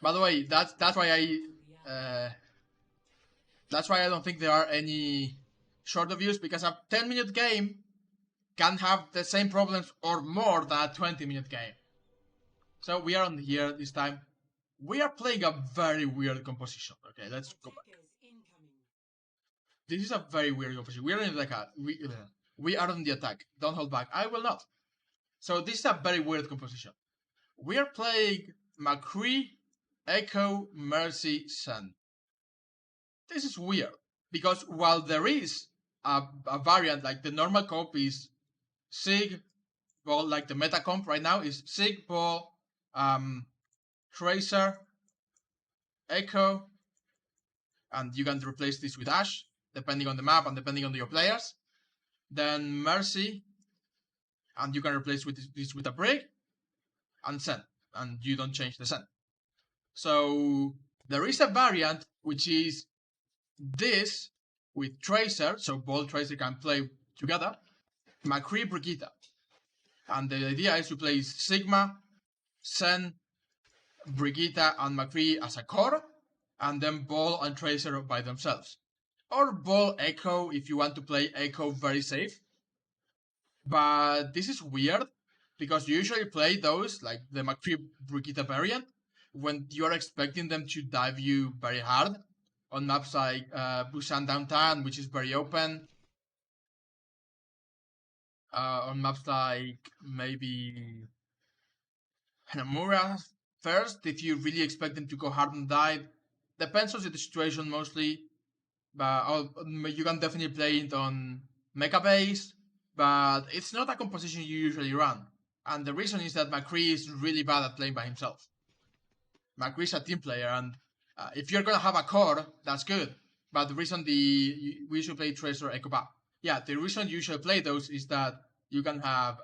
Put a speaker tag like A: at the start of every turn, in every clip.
A: By the way, that's why I don't think there are any shorter views, because a 10-minute game can have the same problems or more than a 20-minute game. So we are on here this time. We are playing a very weird composition. Okay, let's go back. This is a very weird composition. We are in the attack. We are on the attack. Don't hold back. I will not. So this is a very weird composition. We are playing McCree, Echo, Mercy, Sun. This is weird, because while there is a variant, like the normal comp is Sig, well, like the meta comp right now is Sig, Ball, Tracer, Echo, and you can replace this with Ash, depending on the map and depending on your players. Then Mercy, and you can replace this with a Brig, and Zen, and you don't change the Zen. So there is a variant which is this with Tracer, so Ball Tracer can play together, McCree, Brigitte. And the idea is to play Sigma, Zen, Brigitte, and McCree as a core, and then Ball and Tracer by themselves. Or Ball Echo if you want to play Echo very safe. But this is weird, because you usually play those, like the McCree Brigitte variant, when you are expecting them to dive you very hard on maps like Busan Downtown, which is very open. On maps like maybe Hanamura first, if you really expect them to go hard and dive. Depends on the situation mostly, but you can definitely play it on mecha base, but it's not a composition you usually run. And the reason is that McCree is really bad at playing by himself. McCree is a team player, and if you're gonna have a core, that's good. But the reason we should play Tracer Echo Bap. Yeah, the reason you should play those is that you can have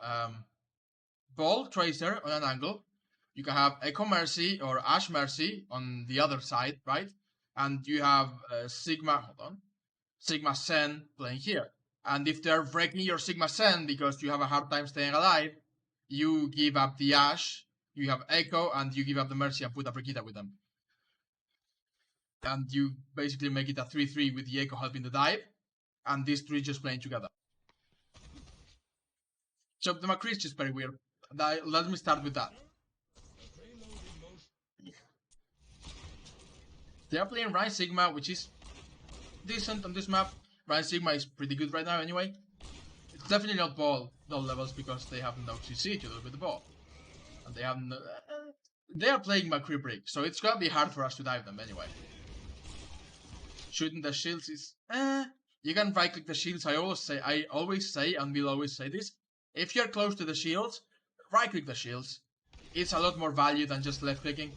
A: Ball Tracer on an angle, you can have Echo Mercy or Ash Mercy on the other side, right? And you have Sigma Sen playing here. And if they're breaking your Sigma Sen because you have a hard time staying alive, you give up the Ash, you have Echo, and you give up the Mercy and put a Brigitte with them. And you basically make it a 3-3 with the Echo helping the dive, and these three just playing together. So the McCree is just very weird. Let me start with that. They are playing Ryan Sigma, which is decent on this map. Ryan Sigma is pretty good right now anyway. It's definitely not ball levels, because they have no CC to do with the ball. And they have no, they are playing McCree Brig, so it's gonna be hard for us to dive them anyway. Shooting the shields is you can right click the shields. I always say and will always say this. If you're close to the shields, right click the shields. It's a lot more value than just left clicking.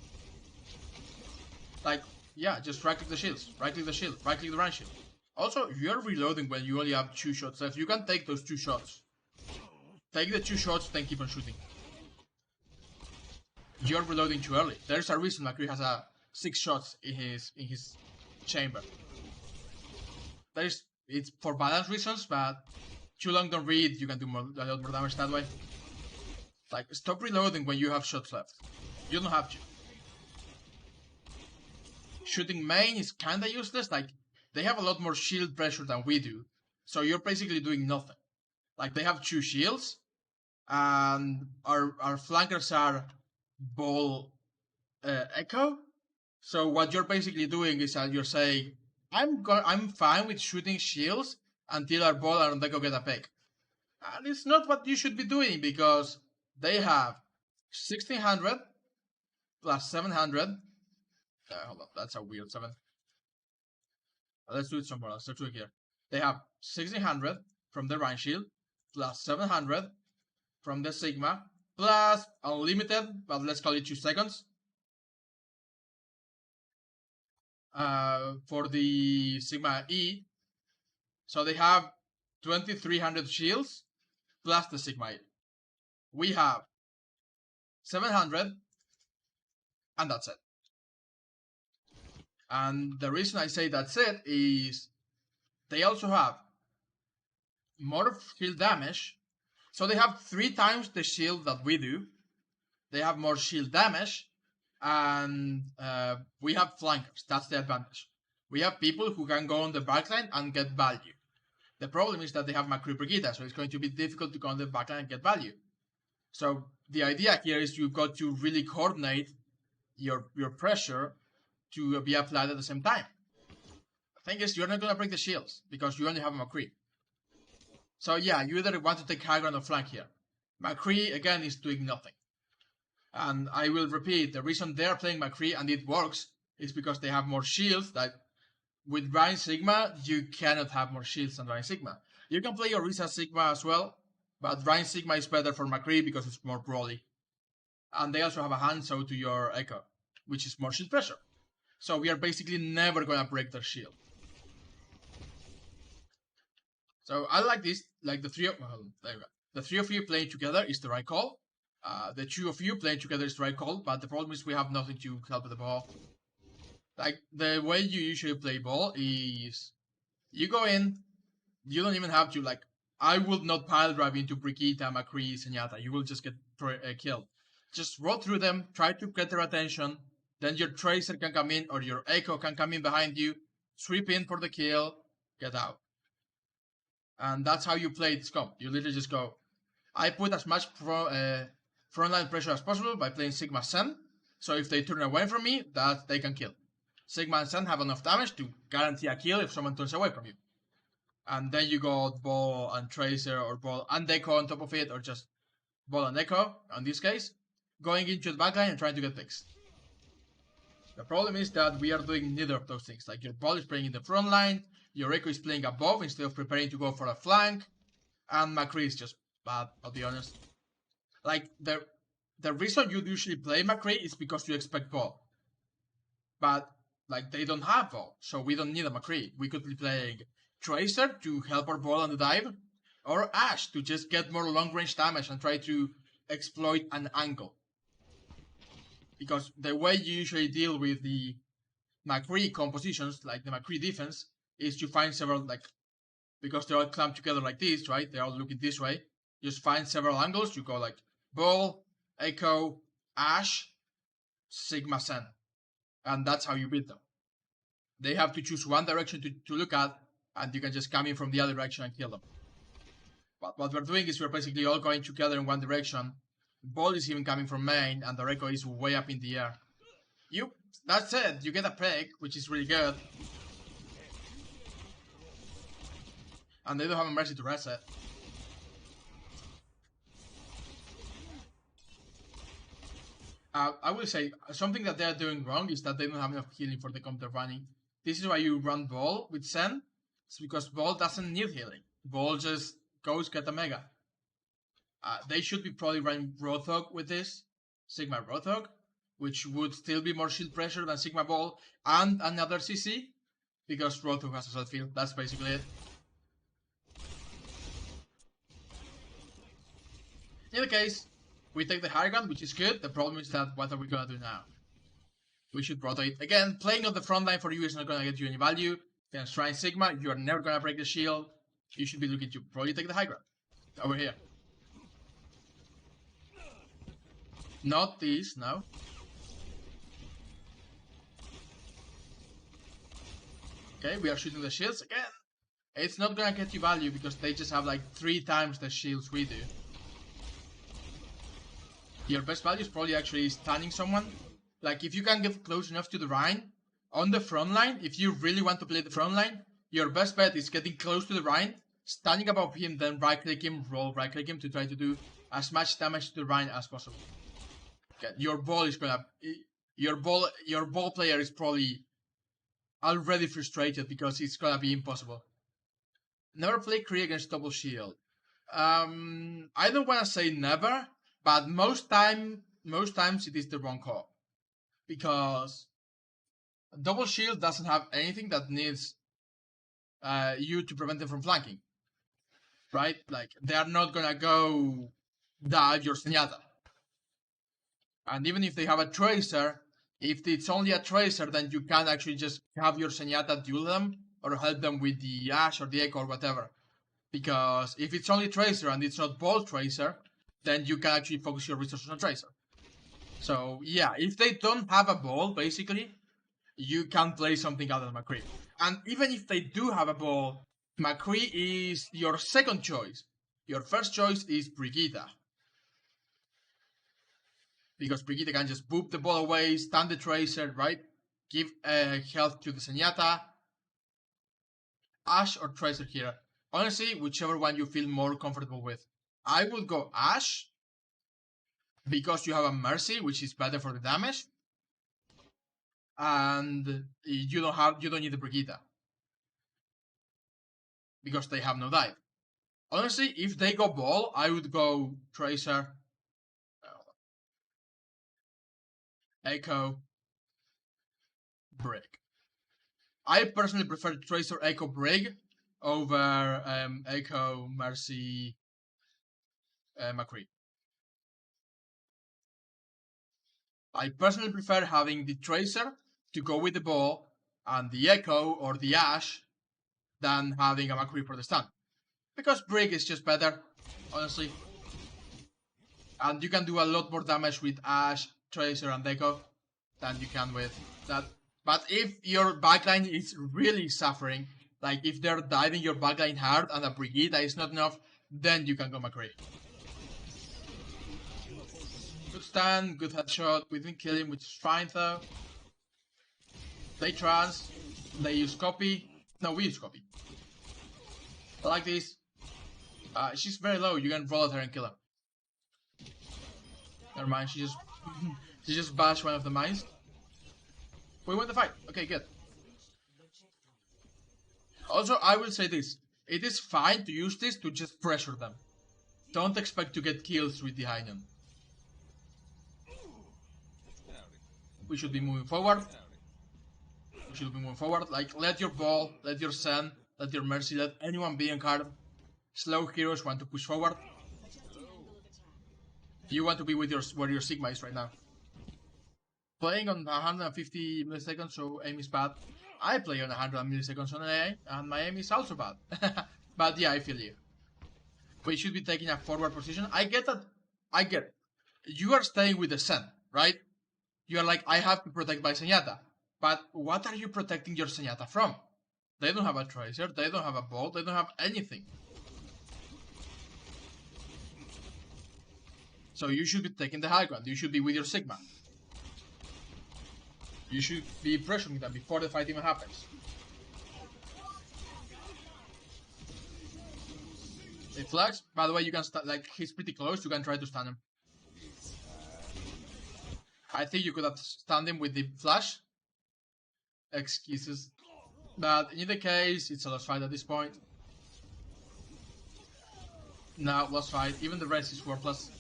A: Like, yeah, just right click the shields, right click the shield, right click the run shield. Also, you're reloading when you only have 2 shots left. You can take those 2 shots. Take the 2 shots, then keep on shooting. You're reloading too early. There's a reason McCree has 6 shots in his chamber. It's for balance reasons, but too long don't read, you can do a lot more damage that way. Like, stop reloading when you have shots left. You don't have to. Shooting main is kinda useless, like, they have a lot more shield pressure than we do, so you're basically doing nothing. Like, they have 2 shields, and our flankers are Ball Echo, so what you're basically doing is you're saying, I'm fine with shooting shields until our Ball and Echo get a pick. And it's not what you should be doing, because they have 1600 plus 700. Hold on, that's a weird 7. Let's do it somewhere else. Let's do it here. They have 1600 from the Rhine Shield, plus 700 from the Sigma, plus unlimited, but let's call it 2 seconds. For the Sigma E. So they have 2300 shields, plus the Sigma E. We have 700, and that's it. And the reason I say that's it is they also have more shield damage. So they have 3 times the shield that we do. They have more shield damage, And we have flankers. That's the advantage. We have people who can go on the backline and get value. The problem is that they have McCree Brigida, so it's going to be difficult to go on the backline and get value. So the idea here is you've got to really coordinate your pressure to be applied at the same time. The thing is, you're not going to break the shields because you only have McCree. So yeah, you either want to take high ground or flank here. McCree, again, is doing nothing. And I will repeat, the reason they're playing McCree and it works is because they have more shields. That with Ryan Sigma, you cannot have more shields than Ryan Sigma. You can play Orisa Sigma as well, but Ryan Sigma is better for McCree because it's more brawly. And they also have a Hanzo to your Echo, which is more shield pressure. So we are basically never going to break their shield. So I like this, like the three of you playing together is the right call. The two of you playing together is the right call, but the problem is we have nothing to help with the ball. Like, the way you usually play ball is you go in, you don't even have to, like, I would not pile drive into Brigitte, McCree, Zenyatta. You will just get killed. Just roll through them, try to get their attention, then your Tracer can come in, or your Echo can come in behind you, sweep in for the kill, get out. And that's how you play this comp. You literally just go, I put as much frontline pressure as possible by playing Sigma Sen, so if they turn away from me, that they can kill. Sigma and Sen have enough damage to guarantee a kill if someone turns away from you. And then you go Ball and Tracer, or Ball and Echo on top of it, or just Ball and Echo, in this case, going into the backline and trying to get picks. The problem is that we are doing neither of those things. Like, your Ball is playing in the front line, your Echo is playing above instead of preparing to go for a flank, and McCree is just bad, I'll be honest. Like, the reason you usually play McCree is because you expect Ball. But, like, they don't have Ball, so we don't need a McCree. We could be playing Tracer to help our Ball on the dive, or Ash to just get more long-range damage and try to exploit an angle. Because the way you usually deal with the McCree compositions, like the McCree defense, is to find several, like, because they're all clamped together like this, right? They're all looking this way. Just find several angles. You go like Ball, Echo, Ash, Sigma Sen. And that's how you beat them. They have to choose one direction to look at, and you can just come in from the other direction and kill them. But what we're doing is we're basically all going together in one direction. Ball is even coming from main, and the Echo is way up in the air. That's it. You get a pick, which is really good. And they don't have a mercy to reset. I will say, something that they're doing wrong is that they don't have enough healing for the counter running. This is why you run Ball with Sen. It's because Ball doesn't need healing. Ball just goes get a Mega. They should be probably running Roadhog with this. Sigma Roadhog, which would still be more shield pressure than Sigma Ball, and another CC, because Roadhog has a self-heal. That's basically it. In the case, we take the high ground, which is good. The problem is that what are we gonna do now? We should rotate. Again, playing on the front line for you is not gonna get you any value. Then Shrine Sigma, you are never gonna break the shield. You should be looking to probably take the high ground. Over here. Not this, no. Okay, we are shooting the shields again. It's not gonna get you value because they just have like 3 times the shields we do. Your best value is probably actually stunning someone. Like, if you can get close enough to the Rhine, on the front line, if you really want to play the front line, your best bet is getting close to the Rhine, standing above him, then right-click him, roll right-click him to try to do as much damage to the Rhine as possible. Okay, your ball is gonna... Your ball player is probably already frustrated because it's gonna be impossible. Never play Kree against double shield. I don't wanna say never, but most times it is the wrong call. Because double shield doesn't have anything that needs you to prevent them from flanking. Right? Like, they are not gonna go dive your Zenyatta. And even if they have a Tracer, if it's only a Tracer, then you can actually just have your Zenyatta duel them, or help them with the Ash or the Echo or whatever. Because if it's only Tracer and it's not Ball Tracer, then you can actually focus your resources on Tracer. So yeah, if they don't have a ball, basically, you can play something other than McCree. And even if they do have a ball, McCree is your second choice. Your first choice is Brigitte. Because Brigitte can just boop the ball away, stun the Tracer, right? Give health to the Zenyatta. Ashe or Tracer here. Honestly, whichever one you feel more comfortable with. I would go Ashe, because you have a Mercy, which is better for the damage. And you don't need the Brigitte. Because they have no dive. Honestly, if they go ball, I would go Tracer, Echo, Brig. I personally prefer Tracer, Echo, Brig over Echo, Mercy, McCree. I personally prefer having the Tracer to go with the ball and the Echo or the Ashe than having a McCree for the stun. Because Brig is just better, honestly. And you can do a lot more damage with Ashe, Tracer, and Echo than you can with that. But if your backline is really suffering, like if they're diving your backline hard and a Brigitte is not enough, then you can go McCree. Good stun, good headshot, we didn't kill him, which is fine though. They trans, they use copy. No, we use copy. I like this. She's very low, you can roll at her and kill her. Never mind, she just bashed one of the mines. We won the fight. Okay, good. Also, I will say this. It is fine to use this to just pressure them. Don't expect to get kills with the Hainan. We should be moving forward. We should be moving forward. Like, let your ball, let your Zen, let your Mercy, let anyone be on card. Slow heroes want to push forward. You want to be with where your Sigma is right now. Playing on 150 milliseconds, so aim is bad. I play on 100 milliseconds on AA, and my aim is also bad. But yeah, I feel you. We should be taking a forward position. I get that. I get it. You are staying with the Zen, right? You are like, I have to protect my Zenyatta. But what are you protecting your Zenyatta from? They don't have a Tracer, they don't have a bolt, they don't have anything. So you should be taking the high ground. You should be with your Sigma. You should be pressuring them before the fight even happens. They flags. By the way, you can like, he's pretty close. You can try to stun him. I think you could have stunned him with the flash. Excuses. But in either case, it's a lost fight at this point. No, lost fight. Even the rest is worthless.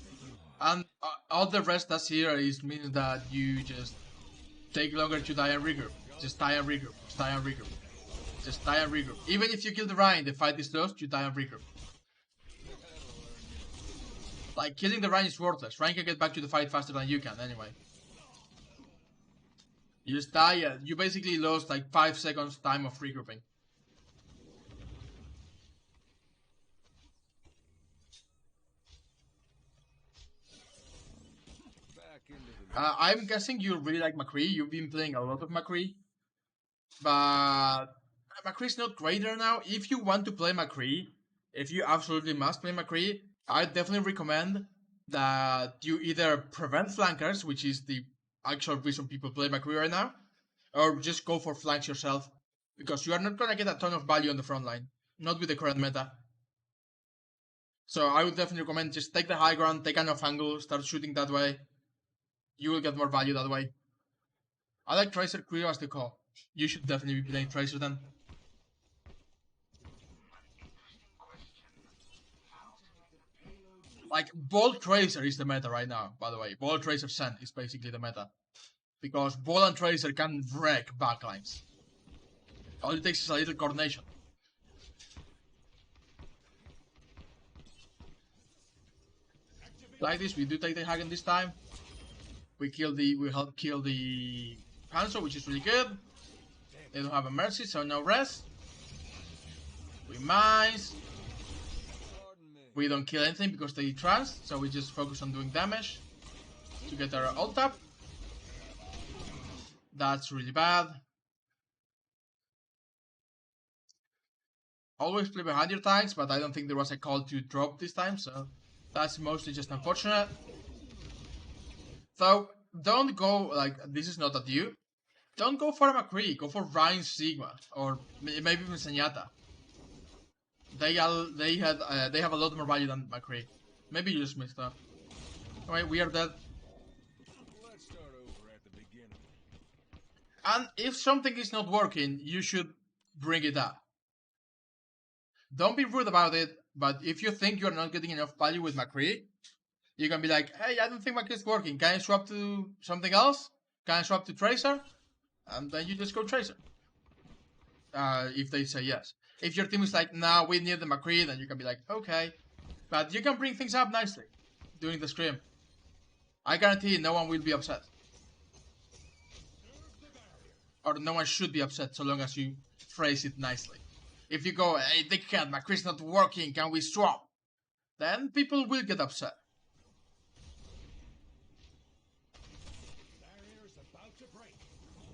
A: And all the rest does here is means that you just take longer to die and regroup. Just die and regroup. Just die and regroup. Just die and regroup. Even if you kill the Rhine, the fight is lost, you die and regroup. Like, killing the Rhine is worthless. Rhine can get back to the fight faster than you can, anyway. You just die, you basically lost like 5 seconds time of regrouping. I'm guessing you really like McCree. You've been playing a lot of McCree. But McCree's not great right now. If you want to play McCree, if you absolutely must play McCree, I definitely recommend that you either prevent flankers, which is the actual reason people play McCree right now, or just go for flanks yourself, because you are not gonna get a ton of value on the front line, not with the current meta. So I would definitely recommend just take the high ground, take an off angle, start shooting that way. You will get more value that way. I like Tracer Creo as the call. You should definitely be playing Tracer then. Like, Ball Tracer is the meta right now, by the way. Ball Tracer Zen is basically the meta. Because Ball and Tracer can wreck backlines. All it takes is a little coordination. Like this, we do take the Hagen this time. We help kill the Hanzo, which is really good. They don't have a Mercy, so no rest. We mines. We don't kill anything because they trans, so we just focus on doing damage. to get our ult up. That's really bad. Always play behind your tanks, but I don't think there was a call to drop this time, so that's mostly just unfortunate. So don't go, like, this is not at you. Don't go for a McCree, go for Ryan Sigma, or maybe even Zenyatta. They have a lot more value than McCree. Maybe you just mixed up. Alright, we are dead.
B: Let's start over at the beginning.
A: And if something is not working, you should bring it up. Don't be rude about it, but if you think you're not getting enough value with McCree, you can be like, hey, I don't think McCree is working. Can I swap to something else? Can I swap to Tracer? And then you just go Tracer. If they say yes. If your team is like, nah, we need the McCree, then you can be like, okay. But you can bring things up nicely during the scrim. I guarantee no one will be upset. Or no one should be upset so long as you phrase it nicely. If you go, hey, dickhead, McCree's not working, can we swap? Then people will get upset.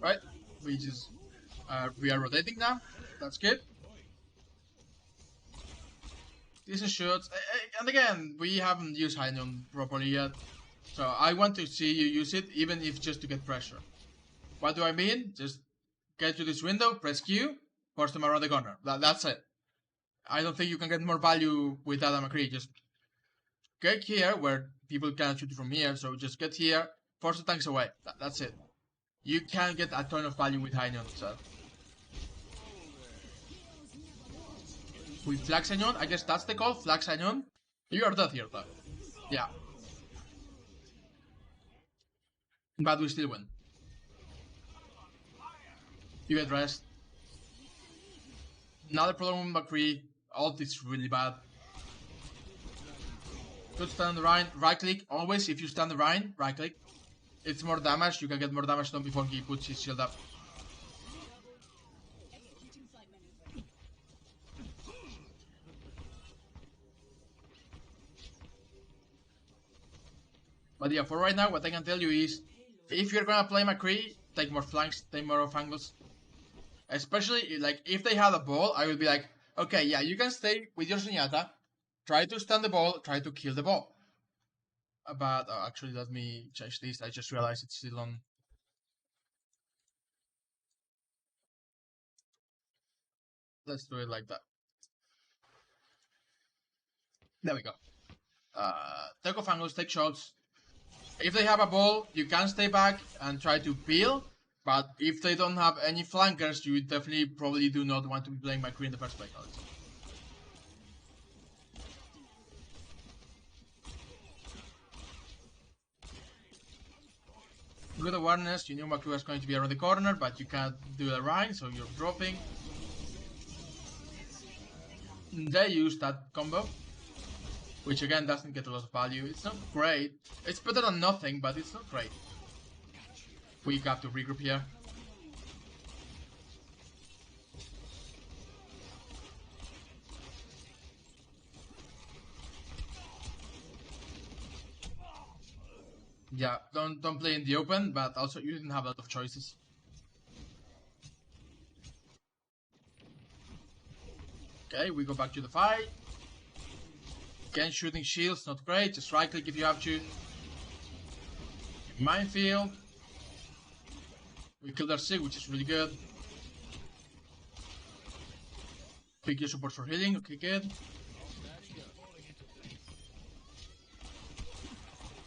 A: Right? We are rotating now. That's good. Decent shots. And again, we haven't used Hainon properly yet. So I want to see you use it, even if just to get pressure. What do I mean? Just get to this window, press Q, force them around the corner. That's it. I don't think you can get more value with Adam McCree. Just get here where people can shoot from here. So just get here, force the tanks away. That's it. You can get a ton of value with Hainon. So with Flag Hainon, I guess that's the call. Flag Hainon. You are dead here, though. Yeah. But we still win. You get rest. Another problem with McCree. Ult is really bad. Good stand the Rhine. Right click. Always, if you stand the Rhine, right click. It's more damage. You can get more damage done before he puts his shield up. But yeah, for right now, what I can tell you is, if you're gonna play McCree, take more flanks, take more off angles. Especially, like, if they had a ball, I would be like, okay, yeah, you can stay with your Zenyatta, try to stand the ball, try to kill the ball. But, actually, let me change this. I just realized it's still on. Let's do it like that. There we go. Take off angles, take shots. If they have a ball, you can stay back and try to peel. But if they don't have any flankers, you definitely probably do not want to be playing McCree in the first place. Good awareness, you knew McCree was going to be around the corner, but you can't do the Rhine, so you're dropping. They use that combo, which again doesn't get a lot of value. It's not great. It's better than nothing, but it's not great. We have to regroup here. Yeah, don't play in the open, but also you didn't have a lot of choices. Okay, we go back to the fight. Again, shooting shields, not great. Just right click if you have to. Minefield. We killed our Sig, which is really good. Pick your support for healing. Okay, good.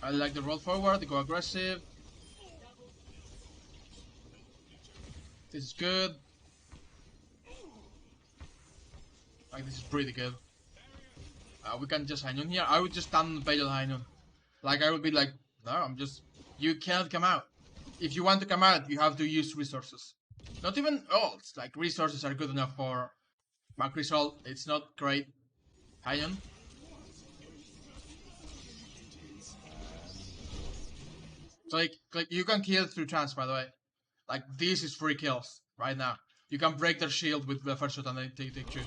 A: I like the roll forward, they go aggressive. This is good. Like, this is pretty good. We can just Hainon here. I would just stand Bale Hainon. Like, I would be like, no, I'm just... You can't come out. If you want to come out, you have to use resources. Not even ults. Like, resources are good enough for McCree's ult. It's not great. Hainon. So, like, you can kill through chance, by the way. Like, this is free kills right now. You can break their shield with the first shot and they take you.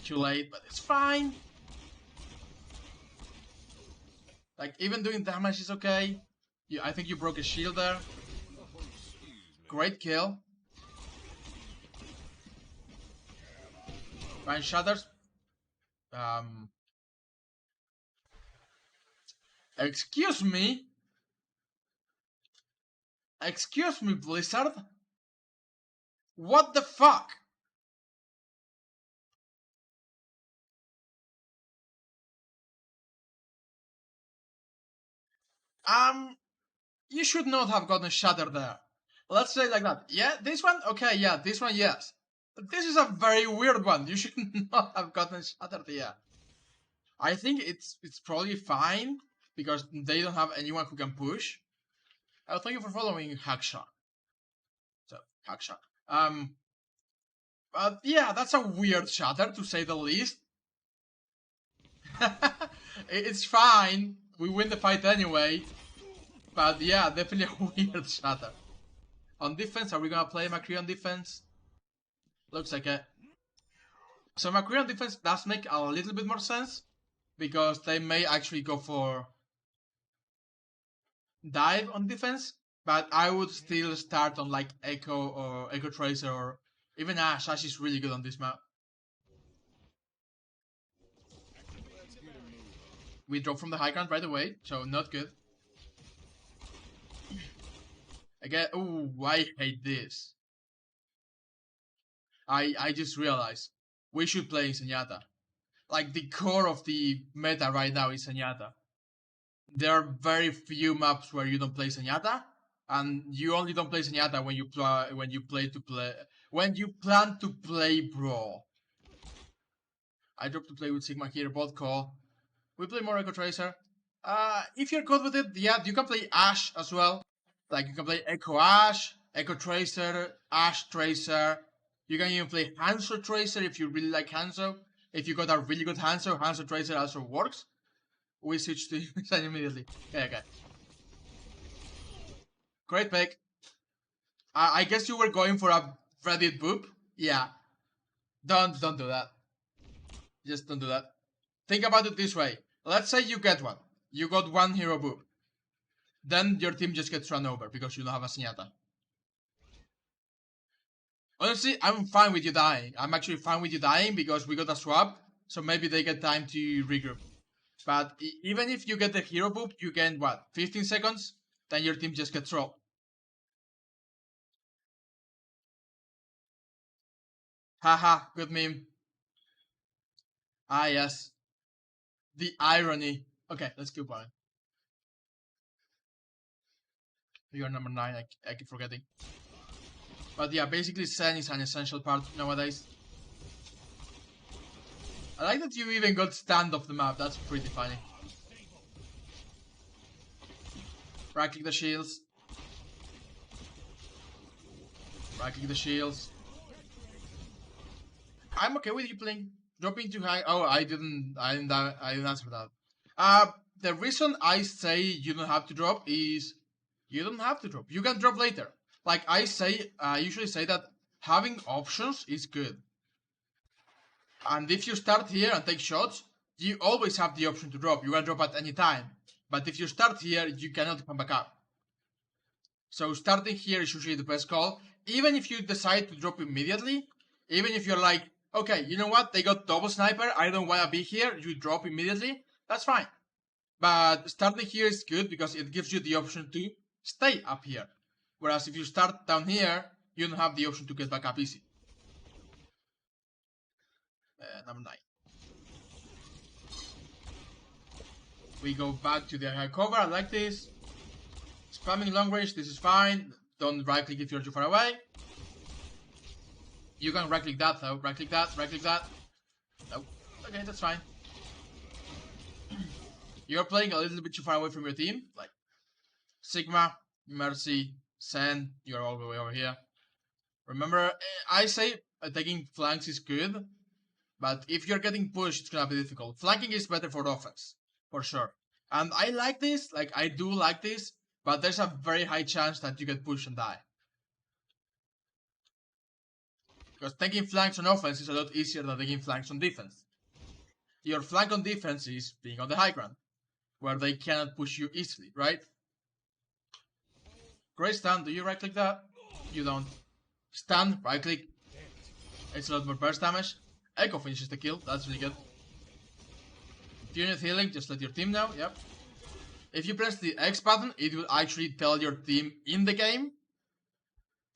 A: Too late, but it's fine. Like, even doing damage is okay. I think you broke a shield there. Great kill. Ryan shatters. Excuse me? Excuse me, Blizzard? What the fuck? You should not have gotten Shatter there. Let's say like that. Yeah, this one? Okay, yeah, this one, yes. But this is a very weird one. You should not have gotten Shatter there. I think it's probably fine, because they don't have anyone who can push. Thank you for following Hackshot. So, Hackshot. But yeah, that's a weird Shatter, to say the least. It's fine. We win the fight anyway. But yeah, definitely a weird Shatter. On defense, are we gonna play McCree on defense? Looks like it. So McCree on defense does make a little bit more sense, because they may actually go for dive on defense, but I would still start on like Echo or Echo Tracer or even Ash. Ash is really good on this map. We drop from the high ground right away, so not good. Again, ooh, I hate this. I just realized we should play Zenyatta. Like, the core of the meta right now is Zenyatta. There are very few maps where you don't play Zenyatta, and you only don't play Zenyatta when you plan to play Brawl. I dropped to play with Sigma here, bot call. We play more Echo Tracer. If you're good with it, yeah, you can play Ash as well. Like, you can play Echo Ash, Echo Tracer, Ash Tracer. You can even play Hanzo Tracer if you really like Hanzo. If you got a really good Hanzo, Hanzo Tracer also works. We switch to Zen immediately. Okay. Great pick. I guess you were going for a Reddit boop. Yeah. Don't do that. Just don't do that. Think about it this way. Let's say you get one. You got one hero boop. Then your team just gets run over because you don't have a Zenyatta. Honestly, I'm fine with you dying. I'm actually fine with you dying because we got a swap, so maybe they get time to regroup. But even if you get the hero boop, you gain what, 15 seconds? Then your team just gets rolled. Haha, good meme. Ah, yes. The irony. Okay, let's keep going. You're number 9, I keep forgetting. But yeah, basically Zen is an essential part nowadays. I like that you even got stand off the map, that's pretty funny. Right click the shields. Right click the shields. I'm okay with you playing dropping too high. Oh, I didn't answer that. The reason I say you don't have to drop is you don't have to drop. You can drop later. Like I usually say that having options is good. And if you start here and take shots, you always have the option to drop. You can drop at any time. But if you start here, you cannot come back up. So starting here is usually the best call. Even if you decide to drop immediately, even if you're like, okay, you know what, they got double sniper, I don't want to be here, you drop immediately, that's fine. But starting here is good because it gives you the option to stay up here. Whereas if you start down here, you don't have the option to get back up easy. Number 9. We go back to the high cover, I like this. Spamming long range, this is fine. Don't right click if you're too far away. You can right click that though. Right click that, right click that. Nope. Okay, that's fine. You're playing a little bit too far away from your team. Like Sigma, Mercy, Sen, you're all the way over here. Remember, I say taking flanks is good, but if you're getting pushed, it's gonna be difficult. Flanking is better for offense, for sure. And I like this, like I do like this, but there's a very high chance that you get pushed and die. Because taking flanks on offense is a lot easier than taking flanks on defense. Your flank on defense is being on the high ground, where they cannot push you easily, right? Great stun. Do you right click that? You don't. Stun, right click. It's a lot more burst damage. Echo finishes the kill. That's really good. If you need healing, just let your team know. Yep. If you press the X button, it will actually tell your team in the game.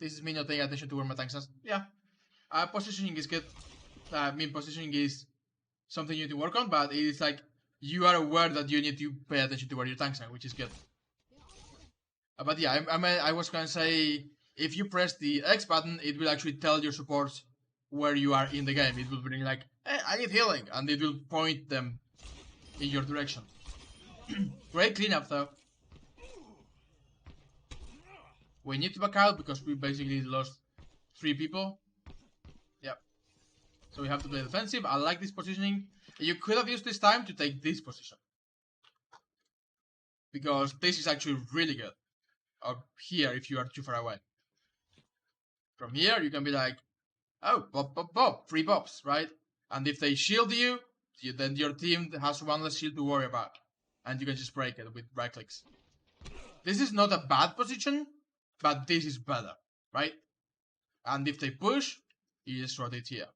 A: This is me not paying attention to where my tanks are. Yeah. Positioning is good. Positioning is something you need to work on, but it is like you are aware that you need to pay attention to where your tanks are, which is good. But yeah, I was gonna say, if you press the X button, it will actually tell your supports where you are in the game. It will bring like, hey, I need healing, and it will point them in your direction. Great cleanup though. We need to back out because we basically lost 3 people. Yep. So we have to play defensive. I like this positioning. You could have used this time to take this position, because this is actually really good. Or here, if you are too far away. From here, you can be like, oh, pop, pop, pop, 3 pops, right? And if they shield you, then your team has 1 less shield to worry about. And you can just break it with right clicks. This is not a bad position, but this is better, right? And if they push, you just rotate here.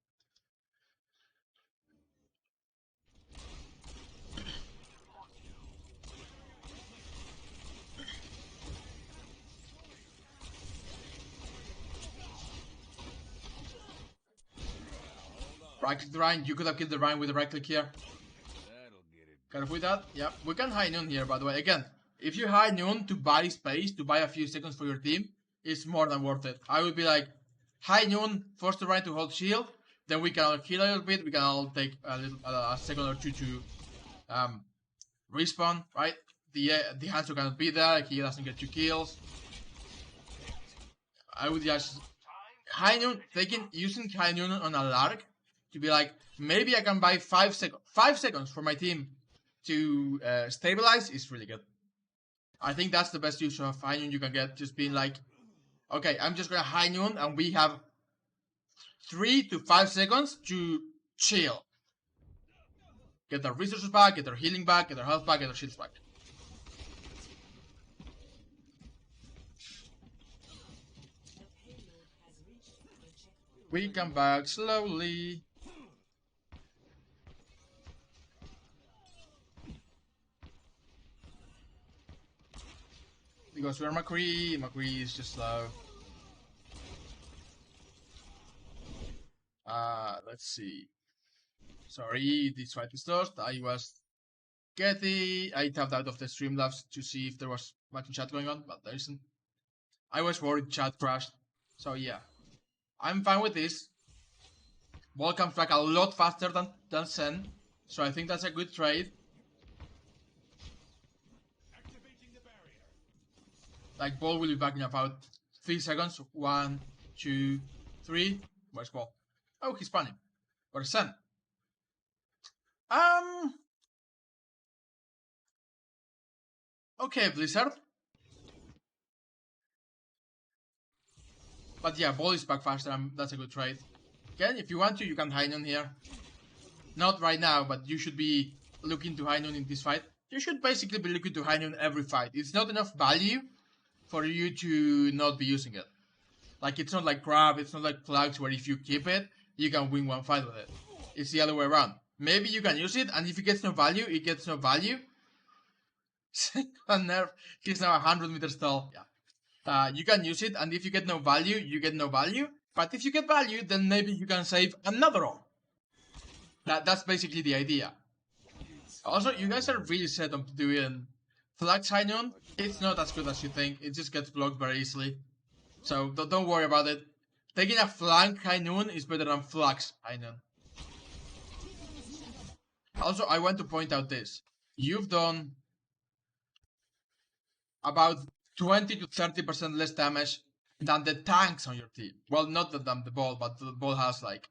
A: Right click the Rhine. You could have killed the Rhine with a right click here. Careful with that. Yeah, we can high noon here, by the way. Again, if you high noon to buy space, to buy a few seconds for your team, it's more than worth it. I would be like, high noon, force the Rhine to hold shield, then we can all heal a little bit, we can all take a second or two to respawn, right? The Hanzo cannot be there, he doesn't get 2 kills. I would just high noon, using high noon on a Lark to be like, maybe I can buy 5 seconds for my team to stabilize is really good. I think that's the best use of high noon you can get, just being like, okay, I'm just gonna high noon and we have 3 to 5 seconds to chill. Get their resources back, get their healing back, get their health back, get their shields back. We come back slowly. Because we're McCree. McCree is just slow. Let's see. Sorry, this fight is lost. I tapped out of the Streamlabs to see if there was much chat going on, but there isn't. I was worried chat crashed. So yeah. I'm fine with this. Ball comes back a lot faster than Sen. So I think that's a good trade. Like, Ball will be back in about 3 seconds. 1, 2, 3. Where's Ball? Oh, he's spawning. Where's Sen? Okay, Blizzard. But yeah, Ball is back faster, and that's a good trade. Again, if you want to, you can high noon here. Not right now, but you should be looking to high noon in this fight. You should basically be looking to high noon every fight. It's not enough value for you to not be using it. Like, it's not like Crab, it's not like Flags, where if you keep it, you can win 1 fight with it. It's the other way around. Maybe you can use it, and if it gets no value, it gets no value. Nerf, he's now 100 meters tall. Yeah. You can use it, and if you get no value, you get no value. But if you get value, then maybe you can save another roll. That's basically the idea. Also, you guys are really set on doing Flags high noon. It's not as good as you think. It just gets blocked very easily. So don't worry about it. Taking a flank high noon is better than Flags high noon. Also, I want to point out this. You've done about 20 to 30% less damage than the tanks on your team. Well, not than the Ball, but the Ball has, like,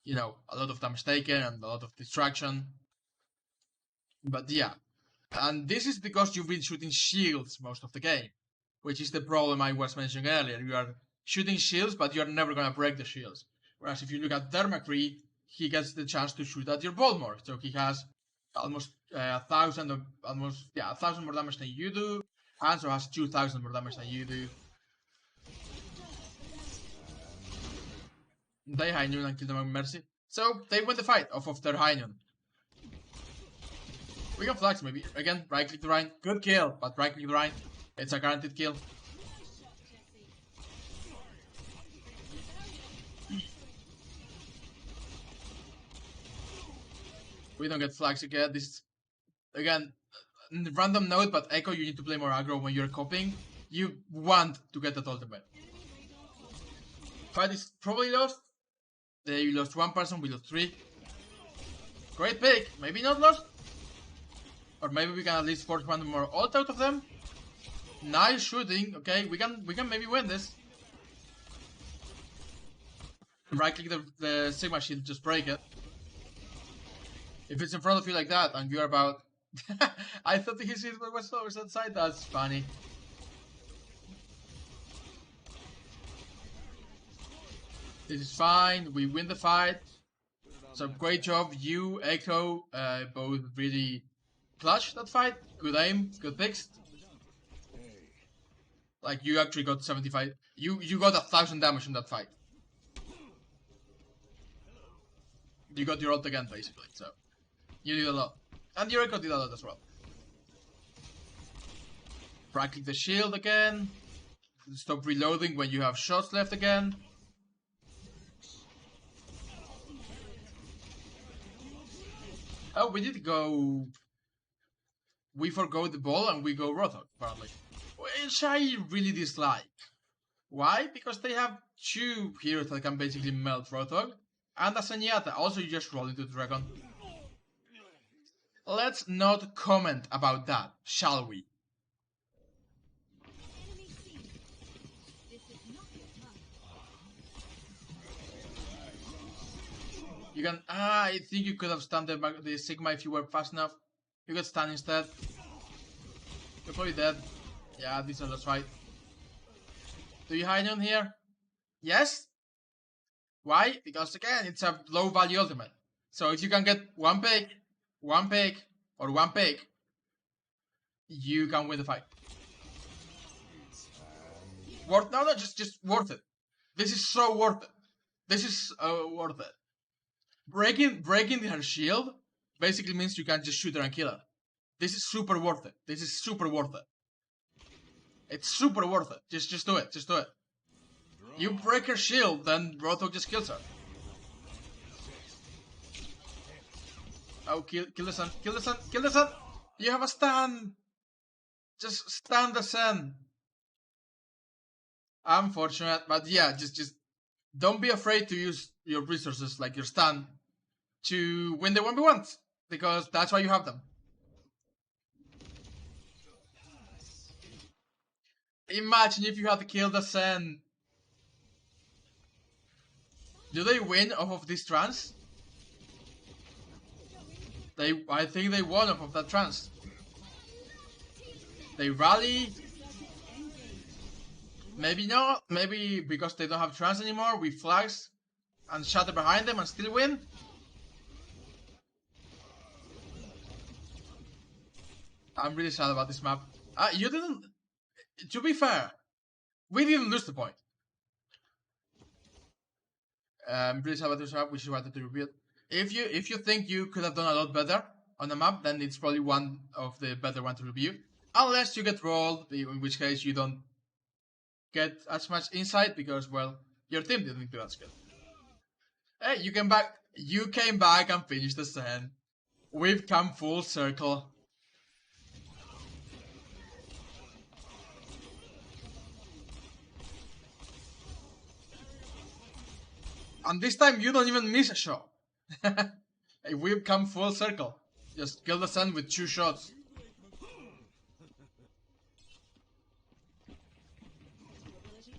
A: you know, a lot of damage taken and a lot of distraction. But yeah. And this is because you've been shooting shields most of the game, which is the problem I was mentioning earlier. You are shooting shields, but you're never going to break the shields. Whereas if you look at McCree, he gets the chance to shoot at your Ball more. So he has almost 1,000 more damage than you do. Hanzo has 2,000 more damage than you do. They Hainyun and kill the Mercy. So they win the fight off of their Hainyun. We can flash maybe. Again, right click the Rhine. Good kill, but right click the Rhine. It's a guaranteed kill. We don't get flags again. This again, random note, but Echo, you need to play more aggro when you're copying. You want to get that ultimate. Fight is probably lost. You lost one person, we lost 3. Great pick. Maybe not lost. Or maybe we can at least force one more ult out of them. Nice shooting. Okay, we can maybe win this. Right click the Sigma shield, just break it. If it's in front of you like that and you're about I thought his shield was over that side, that's funny. This is fine, we win the fight. So great job, you, Echo, both really clutch that fight. Good aim, good picks. Like you actually got 75. You got 1,000 damage in that fight. You got your ult again basically, so you did a lot. And your Echo did a lot as well. Right click the shield again. Stop reloading when you have shots left again. Oh, we did go. We forgo the ball and we go Rothog, apparently. Which I really dislike. Why? Because they have 2 heroes that can basically melt Rothog. And a Zenyatta. Also, you just roll into the dragon. Let's not comment about that, shall we? You can. I think you could have stunned the Sigma if you were fast enough. You got stunned instead. You're probably dead. Yeah, this one was right. Do you hide on here? Yes? Why? Because again, it's a low value ultimate. So if you can get one pick, or one pick, you can win the fight. No, just worth it. This is so worth it. This is worth it. Breaking her shield basically means you can just shoot her and kill her. This is super worth it. This is super worth it. It's super worth it. Just do it. Just do it. You break her shield, then Rothog just kills her. Oh, kill the sun. Kill the sun. Kill the sun. You have a stun. Just stun the sun. Unfortunate, but yeah, just don't be afraid to use your resources like your stun to win the 1v1s, because that's why you have them. Imagine if you had killed the Sen. Do they win off of this trance? I think they won off of that trance. They rally. Maybe not. Maybe because they don't have trance anymore, we flags and shatter behind them and still win. I'm really sad about this map. You didn't. To be fair, we didn't lose the point. I'm really sad about this map. We should wanted to rebuild. If you think you could have done a lot better on the map, then it's probably one of the better ones to review. Unless you get rolled, in which case you don't get as much insight because, well, your team didn't do as good. Hey, you came back. You came back and finished the Sen. We've come full circle. And this time you don't even miss a shot. Hey, we've come full circle. Just kill the Sen with 2 shots.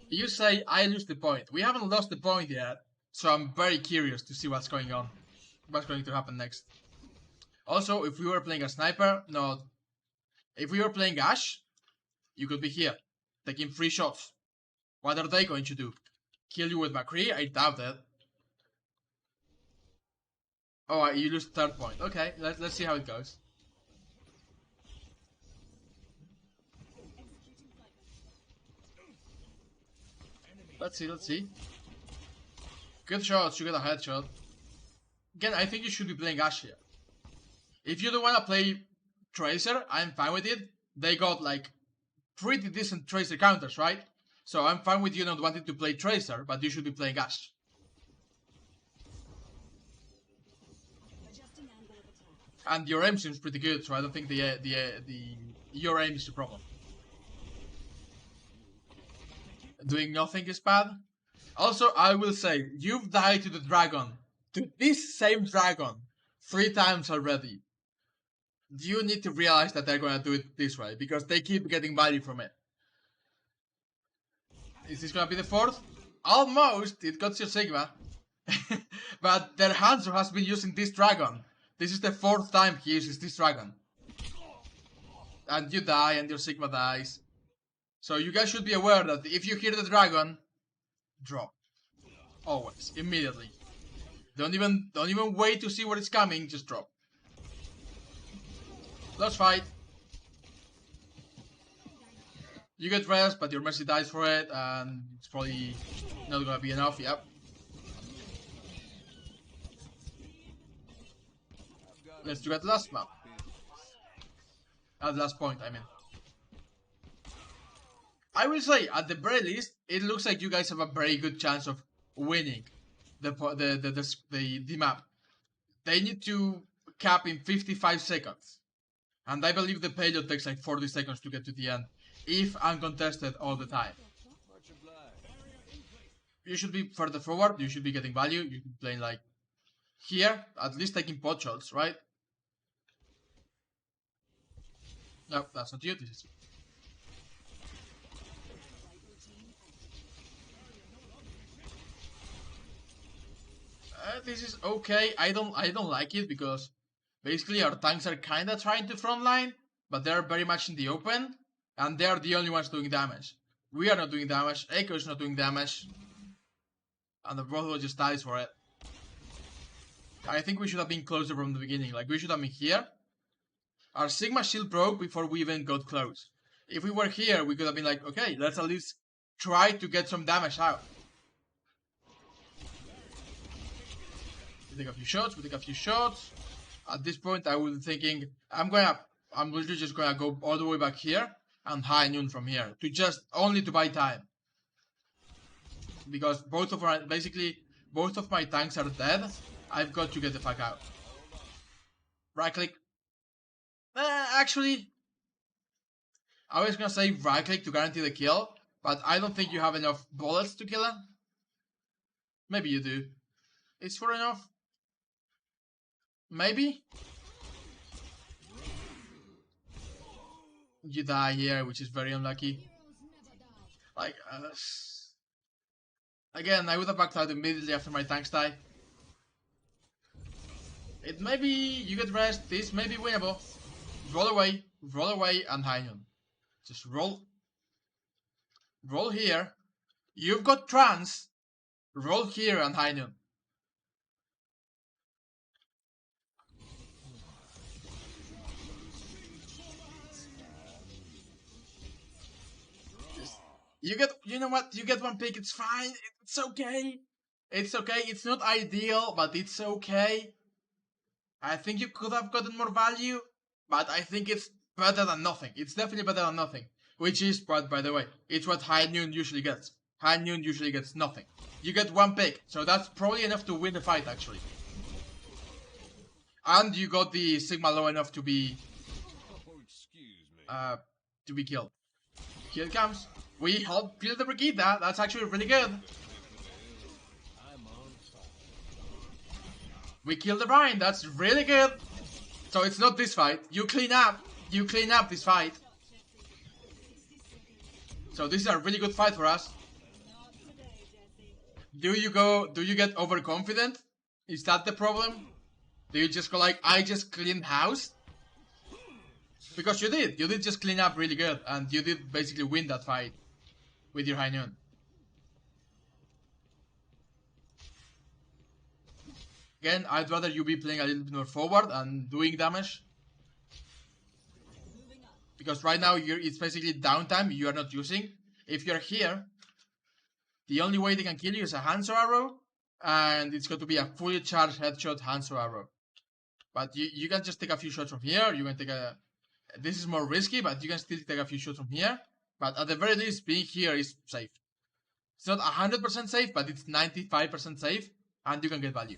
A: You say I lose the point. We haven't lost the point yet, so I'm very curious to see what's going on. What's going to happen next. Also, if we were playing a sniper, no. If we were playing Ash, you could be here, taking 3 shots. What are they going to do? Kill you with McCree? I doubt it. Oh, you lose 3rd point. Okay, let's see how it goes. Let's see. Good shots, you get a headshot. Again, I think you should be playing Ashe here. If you don't want to play Tracer, I'm fine with it. They got like pretty decent Tracer counters, right? So I'm fine with you not wanting to play Tracer, but you should be playing Ashe. And your aim seems pretty good, so I don't think your aim is the problem. Doing nothing is bad. Also, I will say, you've died to the dragon, to this same dragon, 3 times already. You need to realize that they're gonna do it this way, because they keep getting value from it. Is this gonna be the 4th? Almost, it got your Sigma. But their Hanzo has been using this dragon. This is the 4th time he uses this dragon. And you die, and your Sigma dies. So you guys should be aware that if you hear the dragon, drop. Always, immediately. Don't even wait to see what is coming, just drop. Let's fight. You get rest, but your Mercy dies for it, and it's probably not gonna be enough, yep. Let's do that last map. At last point, I mean. I will say, at the very least, it looks like you guys have a very good chance of winning the map. They need to cap in 55 seconds. And I believe the payload takes like 40 seconds to get to the end, if uncontested all the time. You should be further forward, you should be getting value, you should be playing like here, at least taking pot shots, right? No, that's not you, this is... this is okay. I don't like it because basically our tanks are kinda trying to frontline, but they're very much in the open, and they are the only ones doing damage. We are not doing damage, Echo is not doing damage, and the Brothel just dies for it. I think we should have been closer from the beginning, like we should have been here. Our Sigma shield broke before we even got close. If we were here, we could have been like, okay, let's at least try to get some damage out. We take a few shots, At this point, I was thinking, I'm literally just gonna go all the way back here and high noon from here only to buy time. Because both of my tanks are dead. I've got to get the fuck out. Right click. Actually, I was gonna say right click to guarantee the kill, but I don't think you have enough bullets to kill him. Maybe you do. Is 4 enough? Maybe? You die here, which is very unlucky. Like, again, I would have backed out immediately after my tanks die. It may be, you get rest, this may be winnable. Roll away, and high noon. Just roll. Roll here. You've got trance. Roll here and high noon. You know what? You get one pick, it's fine. It's okay. It's okay. It's not ideal, but it's okay. I think you could have gotten more value, but I think it's better than nothing. It's definitely better than nothing. Which is, but by the way, it's what high noon usually gets. High noon usually gets nothing. You get one pick, so that's probably enough to win the fight, actually. And you got the Sigma low enough to be killed. Here it comes. We helped kill the Brigitte. That's actually really good. We killed the Rhine. That's really good. So it's not this fight. You clean up this fight. So this is a really good fight for us. Do you get overconfident? Is that the problem? Do you just go like, I just cleaned house? Because you did just clean up really good, and you did basically win that fight with your high noon. Again, I'd rather you be playing a little bit more forward and doing damage. Because right now it's basically downtime you are not using. If you're here, the only way they can kill you is a Hanzo arrow, and it's going to be a fully charged headshot Hanzo arrow. But you can just take a few shots from here. You can take a... This is more risky, but you can still take a few shots from here. But at the very least, being here is safe. It's not 100% safe, but it's 95% safe, and you can get value.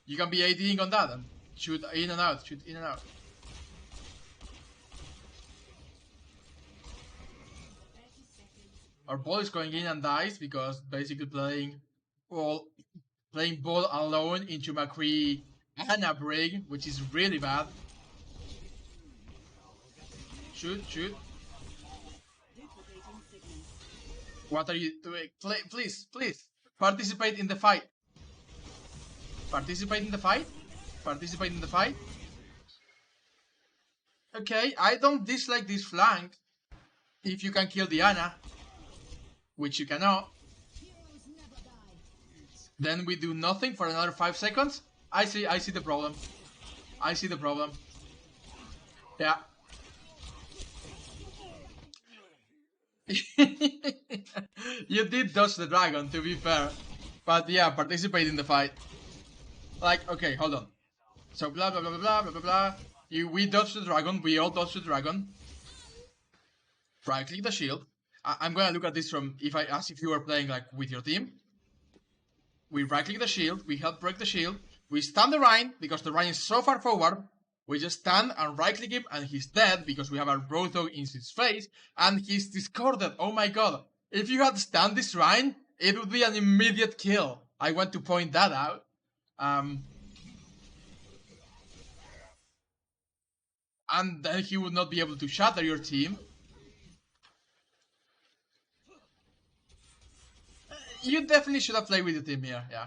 A: You can be ADing on that and shoot in and out, shoot in and out. Our ball is going in and dies because basically playing ball alone into McCree and a brig, which is really bad. Shoot, shoot. What are you doing? Please, please, participate in the fight. Participate in the fight? Participate in the fight? Okay, I don't dislike this flank. If you can kill Diana, which you cannot, then we do nothing for another 5 seconds. I see the problem. I see the problem. Yeah. You did dodge the dragon, to be fair. But yeah, participate in the fight. Like, okay, hold on. So blah blah blah blah blah blah blah. We dodge the dragon, we all dodge the dragon. Right click the shield. I'm gonna look at this from as if you were playing like with your team. We right click the shield, we help break the shield, we stun the Rhine because the Rhine is so far forward. We just stand and right click him and he's dead because we have a Roadhog in his face and he's discorded. Oh my god. If you had stunned this Rhine, it would be an immediate kill. I want to point that out. And then he would not be able to shatter your team. You definitely should have played with your team here, yeah.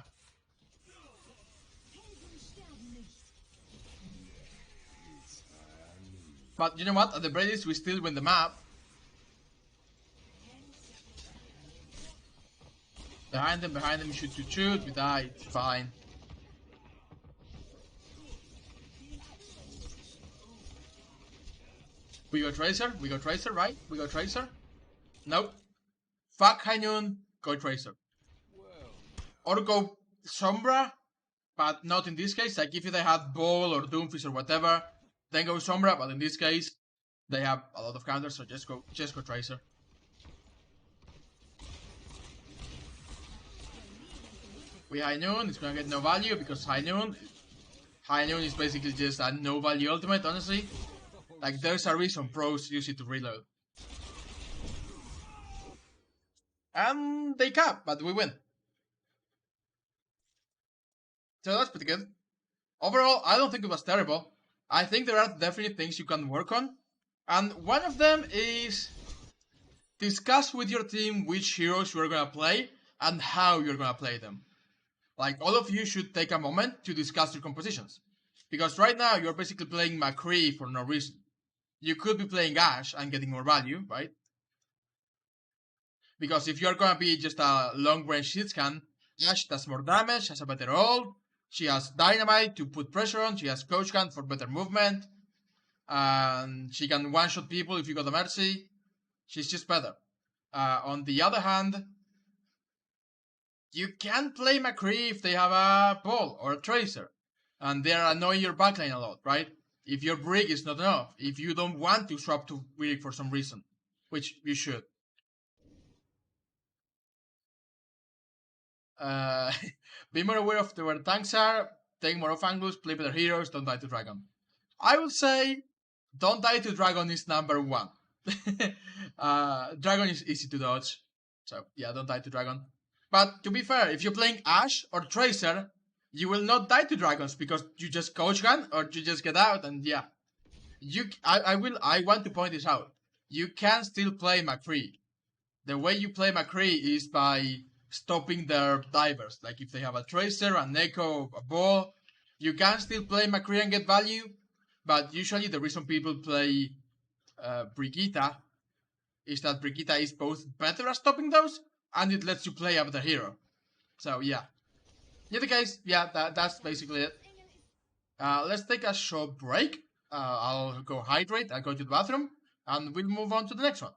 A: But you know what? At the very least, we still win the map. Behind them, shoot, shoot, shoot. We die, it's fine. We go Tracer, right? We go Tracer. Nope. Fuck High Noon, go Tracer. Or go Sombra, but not in this case. Like if they had Ball or Doomfist or whatever, then go Sombra, but in this case, they have a lot of counters, so just go Tracer. We High Noon, it's gonna get no value because High Noon is basically just a no value ultimate, honestly. Like there's a reason pros use it to reload. And they cap, but we win. So that's pretty good. Overall, I don't think it was terrible. I think there are definitely things you can work on. And one of them is discuss with your team which heroes you're gonna play and how you're gonna play them. Like all of you should take a moment to discuss your compositions. Because right now you're basically playing McCree for no reason. You could be playing Ashe and getting more value, right? Because if you're gonna be just a long range shield scan, Ashe does more damage, has a better ult, she has dynamite to put pressure on, she has coach gun for better movement, and she can one-shot people if you got a Mercy. She's just better. On the other hand, you can play McCree if they have a Ball or a Tracer, and they're annoying your backline a lot, right? If your Brig is not enough, if you don't want to swap to Brig for some reason, which you should. Be more aware of where tanks are, take more off angles, play better heroes, don't die to Dragon. I would say don't die to Dragon is number 1. Dragon is easy to dodge, so yeah, don't die to Dragon. But to be fair, if you're playing Ashe or Tracer, you will not die to dragons because you just coach gun or you just get out and yeah. I want to point this out. You can still play McCree. The way you play McCree is by stopping their divers. Like if they have a Tracer, an Echo, a Ball, you can still play McCree and get value, but usually the reason people play Brigitte is that Brigitte is both better at stopping those and it lets you play a better hero. So yeah. In the case, yeah, that's basically it. Let's take a short break. I'll go hydrate, I'll go to the bathroom, and we'll move on to the next one.